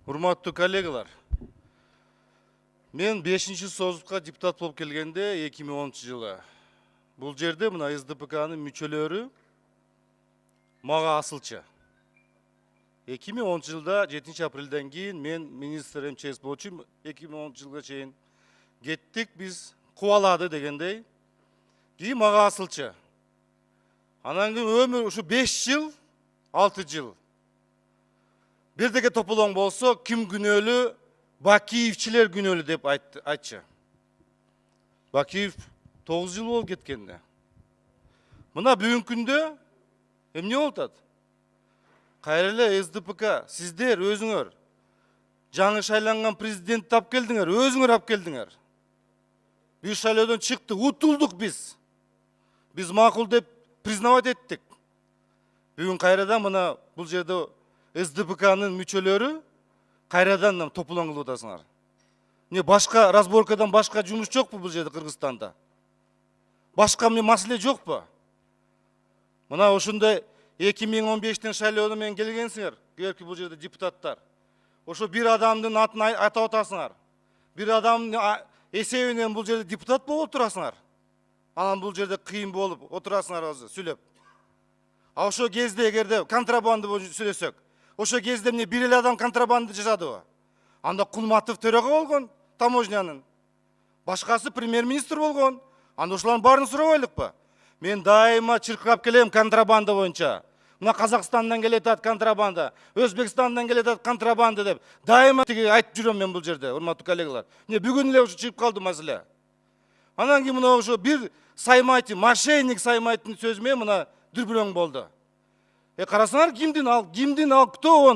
Урматтуу коллегалар, мен 5-ші созыққа депутат болып келгенде 2010 жылы. Бұл жерде мына СДПК-нын мүчөлөрү мага асылчы. 2010 жылда 7 апрелден кийин мен министр МЧС болчу 2010 жылга чейин кеттик биз кубалады дегендей. Кийин мага асылчы. Анан кийин өмүр ушу 5 жыл, 6 жыл. Бирдеге тополоң болсо, ким күнөөлүү? Бакиевчилер күнөөлүү деп айтчы. Бакиев 9 жыл болуп кеткенде. Мына бүгүнкү күндө эмне болуп атат? Кайра эле СДПК, сиздер өзүңөр жаңы шайланган президент тап келдиңер, өзүңөр ап келдиңер. Биз шайлоодон чыктык, утулдук биз. Биз макул деп признавать эттик. Бүгүн кайрадан мына бул жерде СДПК-нын мүчөлөрү кайрадан тополоң кылып атасыңар. Не башка разборкадан башка жумуш жокпу бул жерде Кыргызстанда? Башка маселе жокпу? Мына ошондой 2015-тен шайлоодон менен келгенсиңер, келки бул жерде депутаттар. Ошо бир адамдын атын атап атасыңар. Бир адамдын эсебинен бул жерде депутат болуп турасыңар. Анан бул жерде кыйын болуп отурасыңар азыр сүйлөп. А ошо кезде эгерде контрабанда боюнча сүйлөсөк, ошо кезде эмне бир эле адам контрабанда жасадыбы? Анда Кулматов төрага болгон таможнянын. Башкасы премьер-министр болгон. Анда ошолордун баарын сурабайлыкпы? Мен дайыма чыркырап келем контрабанда боюнча. Мына Казакстандан келетат контрабанда, Өзбекстандан келетат контрабанда деп дайыма айтып жүрөм мен бул жерде, урматтуу коллегалар. Не бүгүн эле ошо чыгып калды маселе. Анан кийин мына ошо бир Саймайтин, мошенник Саймайтин сөзү менен мына дүрбүрөң болду. Карасаңар кимдин ал, кто он?